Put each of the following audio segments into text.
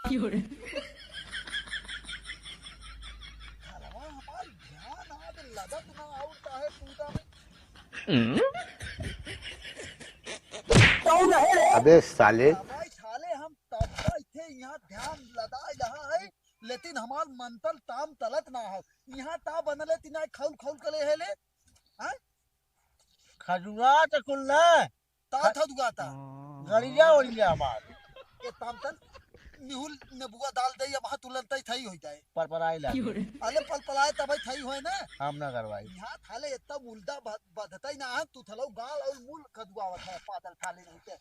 हलवा हमार ध्यान आज लगत ना आउट है पूजा में। अबे साले भाई साले हम तब थे यहाँ ध्यान लगाए रहा है लेकिन हमार मंतल ताम तलत ना हो यहाँ ता बनले तिना खौल खौल करे है ले हैं खजुआ तो कुल्ला ता था दुगाता गड़िया ओड़िया हमार ये ताम तन निहुल नेबुआ डाल दे या वहां तुलंत ही थई हो जाए पर पराई ला अले पलपलाए तब थई होए ना हम ना करवाई यहाँ थाले इतना मुल्दा बधता ही ना है तू थलो गाल और मूल खदुआवत है पादल थाले नहीं ते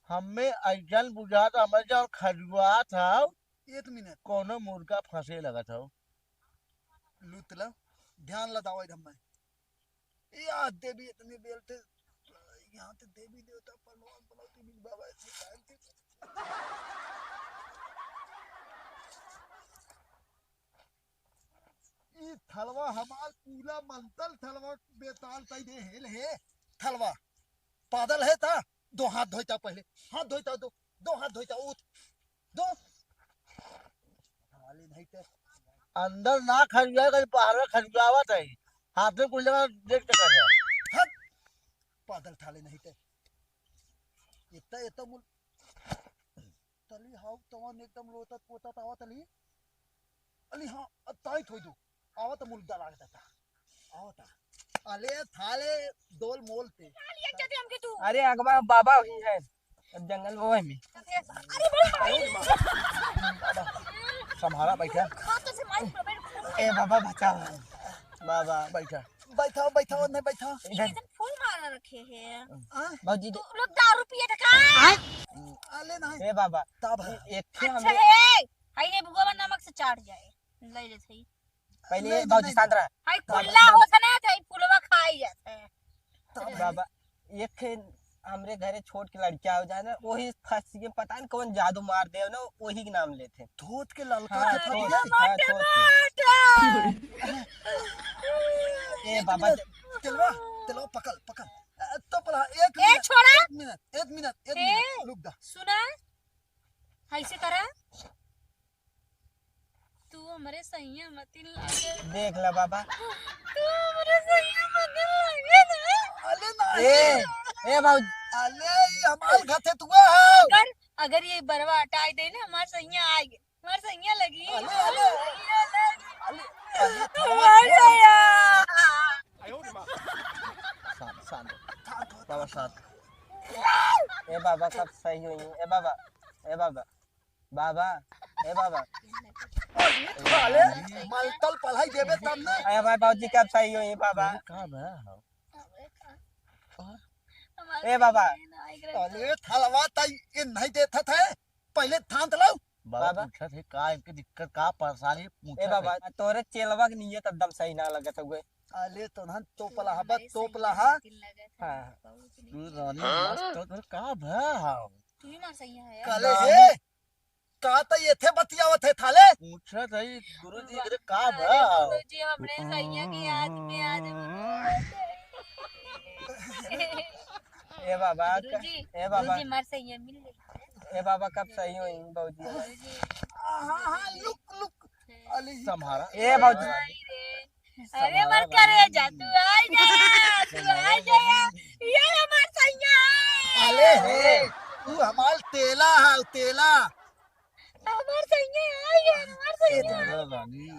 हमें ऐजन बुझा था हमें जब खजुआ था 1 मिनट कोनो मुर्गा फंसे लगा था लूट लो ध्यान लगाओ इधर में या देवी इतनी बेलते यहाँ तो देवी देवता पलवान पलौती बिन बाबा ऐसे कांति ये थलवा हमार पूरा मंतल थलवा बेताल तई दे हेल है थलवा पादल है ता दो हाथ धोइता पहले हाथ धोइता दो हाथ धोइता उठ दो वाली नहीं ते अंदर ना खजुआ कहीं बाहर खजुआवा था हाथ में कुछ लगा देख कर हट पादल थाले नहीं ते इतना इतना मुल तली हाउ तवन एकदम लोटत पोता तावा तली अली हां ताई थोई दो आवत मुल्दा लाग देता आवता अले थाले दोल मोल पे अरे अगवा बाबा ही है जंगल वो है में संभाला बैठा ए बाबा बचाओ बाबा बैठा बैठाओ बैठाओ नहीं बैठाओ इधर फूल मार रखे हैं बाजी तू लोग दारू पिए ढका अले नहीं ए बाबा तब एक थे अच्छा हमरे है हाई ने बुआ नमक से चाट जाए ले ले सही पहले बाबूजी सांद्रा हाई खुला होता ना था फुलवा खाई जाता है बाबा एक थे हमरे घरे छोट के लड़किया हो जाए ना वही फंसी के पता नहीं कौन जादू मार दे ना वही के नाम लेते धोत के ललका हाँ, के धोत थपिया के, हाँ, ए बाबा तेलवा तेलवा पकड़ पकड़ तो पला एक छोड़ा एक मिनट रुक जा सुना हाई से करा तू हमारे सैया मतिन लागे देख ला बाबा तू हमारे सैया मतिन लागे ना अले नहीं ए बाबू अले हमार घते तुआ है अगर ये बरवा हटाई दे ना हमारे सैया आएगी हमारे सैया लगी अले शांत बाबा शांत ए बाबा कब सही हुई ए बाबा ए बाबा बाबा ए बाबा अले मलतल पढ़ाई देबे तब ना अरे भाई बाबूजी कब सही हुई बाबा कहाँ है ए बाबा अले थलवा तई ये नहीं देता था पहले थांत लो बाबा पूछा थे का इनकी दिक्कत का परेशानी पूछा ए बाबा तोरे चेलवा की नियत एकदम सही ना लगत हुए अले तो नन तो पला हबत तो पला हा हां तू रानी मस्त तो का भा तू ही मार सैया है कले हे का त ये थे बतियावत है थाले पूछा थे गुरुजी के का भा जी अपने सैया की याद में आज ए बाबा गुरुजी ए बाबा गुरुजी मार सैया मिल गई ए बाबा कब सही हुई बाबूजी हां लुक लुक अले संभाला ए बाबूजी अरे मर करे जा तू आ जा ये हमार सैया अले हे तू हमार तेला है तेला हमार सैया आई है हमार सैया रानी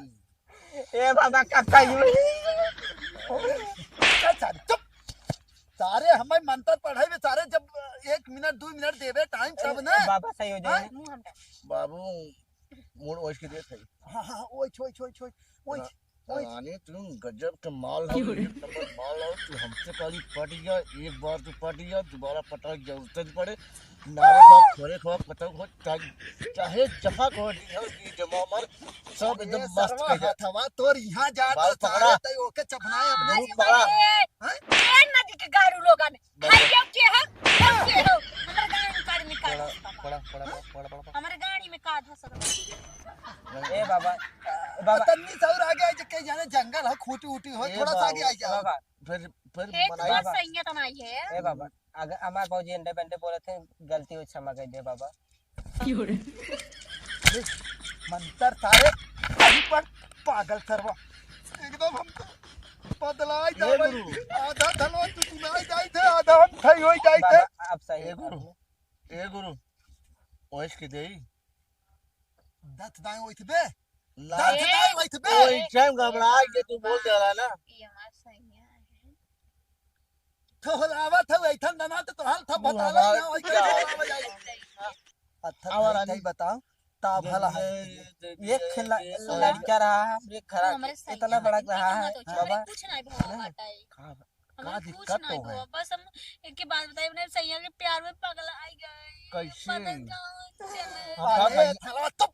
ए बाबा कब सही हुई चुप सारे हमें मंत्र पढ़ाई में सारे जब 1 मिनट 2 मिनट देवे टाइम सब ना बाबा सही हो जाए बाबू मूड वॉइस के दे थे हां ओए छोय छोय छोय ओए रानी तुम गजब के माल हो एक नंबर माल हो तू हमसे पहले पट गया एक बार तू पट गया दोबारा पटक जरूरत नहीं पड़े नारे खो खोरे खो पटक हो चाहे जफा को दी जमा मर सब एकदम मस्त कर जा थवा तोर यहां जा बाल तो पकड़ा। सारे तई ओके चपनाए अपने मुंह पकड़ा ये नदी के गारू लोग ने हाय के है के हो हमारे गाड़ी में का धस ए बाबा बाबा तन्नी सौर आगे आई के जाने जंगल है खूटी उटी हो थोड़ा सा आगे आई जा बाबा फिर एक मनाई बार सैया तो नहीं है ए बाबा अगर हमारे बाबूजी अंडे बंडे बोले थे गलती हुई क्षमा कर दे बाबा देख मंतर सारे अभी पर पागल सरवा एकदम हम तो बदलाई ए जावे गुरु आधा धनवा तू सुनाई जाई थे आधा हम थई होई जाई थे बाबा आप सही ए गुरु ए गुरु ओइस के देई दत दाई होई थे बे ला दत दाई होई थे बे ओइ टाइम घबरा के तू बोल देला ना ये हमार सैया है। ठोहलावा थे ऐठन दना तो हाल था बताला ना होई के ठोहलावा जाई अच्छा आवारा नहीं बताओ ता भला है एक लड़का रहा है हमरे तो खरा हमारे सैया इतना बड़ा रहा है बाबा बाबा कुछ नहीं भाव हटाई का हमें दिक्कत कुछ नहीं तो है? हुआ बस हम एक के बात बताई मैंने सैया के प्यार में पगला आई गए कैसे? पता नहीं कहाँ चले। हाँ, अरे थलवा तो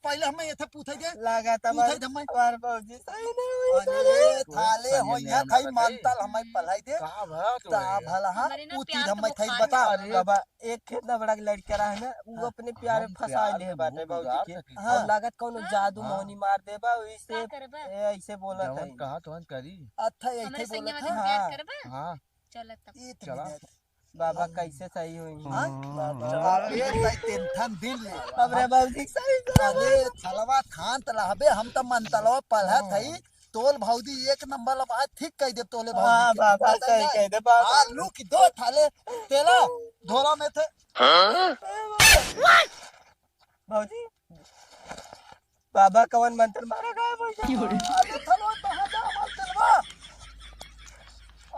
पहले हमें ये थे पूछे दे लगा था पूछे धम्मे हमारे बाबूजी सही नहीं अरे थाले होई है खई मानतल हमें पलाई दे का भा तो ता भला हां हमारे ना पूछी प्यार धम्मे तो थई बुखार बता है। अरे बाबा एक कितना बड़ा लड़का रहा है ना वो अपने प्यार में फंसा ले बाटे बाबूजी के हाँ। और लागत कोनो जादू हाँ। मोहनी मार देबा वैसे का करबा ऐसे बोला था जवन कहा तो करी अच्छा हमारे ऐसे सैया बोला में था प्यार करबा हां चल तब एक चला। मिनट बाबा कैसे सही हुई हां बाबा अरे तई टेंशन दिन ले हमरे बाबूजी सही अरे थलवा खान तलाबे हम त मनतलवा पढ़ा थई तोल भौजी एक नंबर ला बात ठीक कह दे तोले हाँ भौजी बाबा सही कह दे बाबा हां लू की दो थाले तेला धोला में थे बाबूजी बाबा कवन मंत्र मारा गया बाबूजी अरे थलवा तो हटा मत तलवा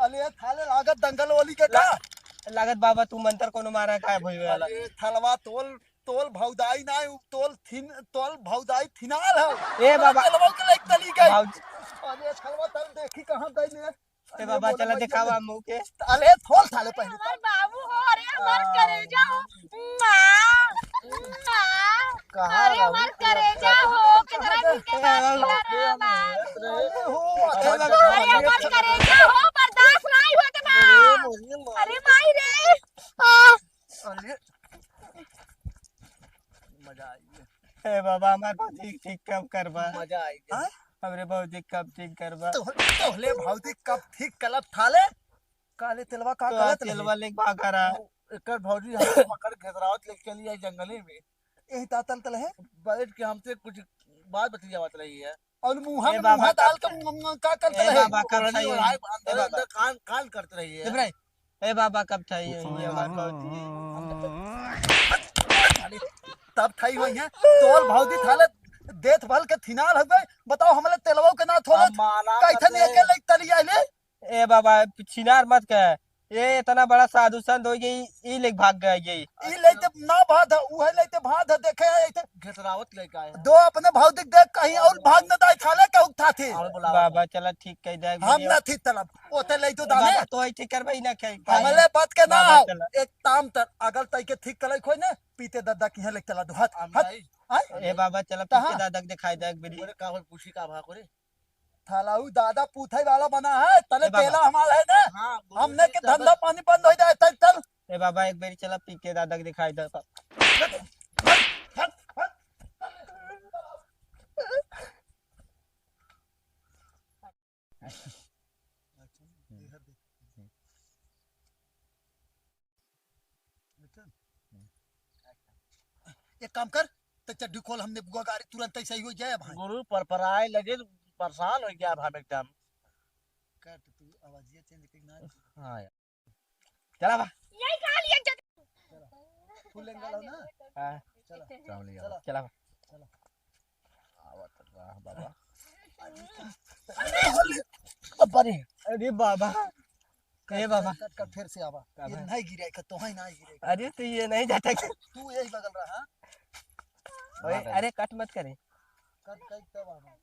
अरे थाले लागत दंगल वाली के का लागत बाबा तू मंत्र कोनो मारा काय भई वाला अरे थलवा तोल तोल भौदाई ना तोल भौदाई थिनाल हो ए बाबा तलवा के लाइक तली गई बाबूजी अरे थलवा तल देखी कहां गई ने ए बाबा चला दिखावा मुंह के अरे थोल थाले पहले हमार बाबू हो अरे हमार करेजा हो कहा अरे हमार करेजा हो कितना दिन के बाद मिला रहा बा। अरे हो अरे हमार करेजा हो बर्दाश्त नहीं होत बा अरे माई रे अरे मजा आई ए बाबा हमार बाबूजी ठीक कब करबा मजा आई हाँ? हमरे बाबूजी कब ठीक करबा तोहले भौजी कब ठीक कलब थाले काले तिलवा का तो गलत तेल वाले का करा एकर भौजी हमको पकड़ घेरावत लेके चली आई जंगले में यही तातल तल है बैठ के हमसे कुछ बात बतियावत रही है और मुंह ए में बाबा मुंह डाल के का कर ए तल है बाबा कब पुरानी सही और हुई आए अंदर अंदर कान कान करते रही है इब्राहिम ए बाबा कब सही हुई हमार बाबूजी तब थई हुई है तोल भौजी थाले देत भल के थिनाल हो गए बताओ हमले तेलवा के ना थोड़ा हम माना कैथन करते एके लाइक तली आइले ए बाबा छिनार मत कह ये इतना बड़ा साधु संत हो गई ई लेके भाग गया ये ई लेते ना भाद उहे लेते भाद देखे ऐते घेरावत लेके आए दो अपने भौतिक देख कहीं और भाग न दाई थाले के उठा थे और बुलावा बाबा चला ठीक कह दे हम ना थी तलब ओते ले तो दाने बाबा तो ऐसे करबई ना कहीं हमले बात के ना बाबा आओ। चला। एक ताम तर अगर तई के ठीक कलाई खोई ने पीते दद्दा की लेके चला दो हाथ हम हाथ आई आय ए बाबा चला कहाँ? पीछे दादा के दिखाई दे बिरी बोले का होई पूछी का भा करे थालाऊ दादा पूछई वाला बना है तले ए बाबा। तेला हमारा है ना हां हमने के धंधा पानी बंद हो जाए तई चल ए बाबा एक बारी चला पी के दादा के दिखाई दे एक काम कर तो चड्डी खोल हमने बुआ गाड़ी तुरंत ही सही हो जाए भाई गुरु परपराए लगे तो परेशान हो गया हम एकदम कर तू आवाज ये चेंज करना हां यार चला बा यही कहा लिया जब फुल एंगल हो ना हाँ, चला चल लिया चला चला बा आवत रहा बाबा अरे अरे बाबा ए बाबा कट कट फिर से आवा ये बाबा। नहीं गिरे का तो है नहीं गिरे अरे तो ये नहीं जाता क्या? तू यही बगल रहा ओए अरे कट मत करे कट कट तब आवा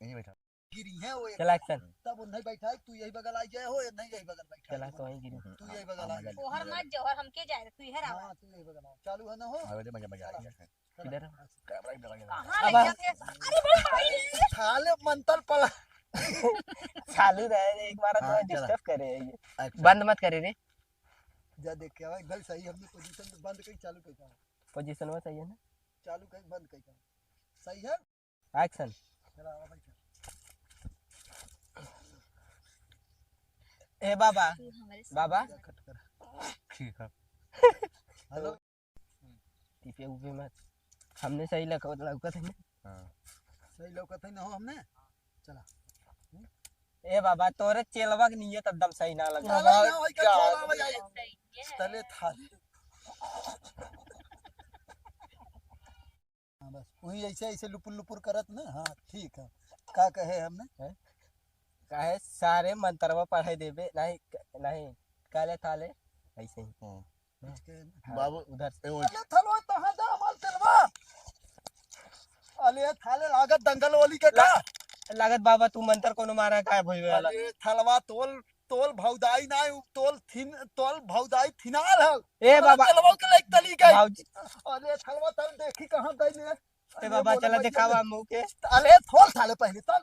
यहीं बैठा गिरी है वो एक चला एक्शन तब नहीं बैठा है तू यही बगल आई जाए हो या नहीं यही बगल बैठा चला है तो वहीं गिरी तू यही बगल आ जा ओहर मत जोहर हमके जाए तू इधर आवा हां तू यही बगल आ चालू है ना हो आवे मजा मजा आ गया किधर कैमरा ही लगा कहां अब ले जाते अरे बोल भाई थाले मंतल पड़ा चालू रहे एक बार हाँ, थोड़ा चला। डिस्टर्ब करे ये अच्छा बंद मत करे रे जा देख के आवा एकदम सही हमने पोजीशन बंद कई चालू कई का पोजीशन में सही है ना चालू कई बंद कई का सही है एक्शन चला आवा भाई ए बाबा तू हमारे साथ बाबा कट कर ठीक है हेलो टीपे ऊपे मत हमने सही लौकत है ना। सही लौकत है ना हो हमने। चला ए बाबा तोरे चेलवा के नियत एकदम सही ना लगा। चला ना होई का चला भाई सही है। तले थाले। हाँ बस वही ऐसे ऐसे लुपुर लुपुर करत ना। हाँ ठीक है। का कहे हमने काहे सारे मंत्रवा पढ़ाई देबे नहीं नहीं काले थाले ऐसे ही। इसके बाबू उधर से अले थलवा तहां दा हमार तेलवा। अले थाले लागत दंगल वाली के का। लागत बाबा तू मंत्र कोनो मारा काय भइवे वाला। अरे थलवा तोल तोल भौदाई ना तोल भौदाई थिनाल है। ए बाबा तेलवा के लाइक तली गई। भाऊजी अरे थलवा तल देखी कहां गई ने। ए बाबा चला दिखावा मुंह के। अरे थोल थाले पहले तल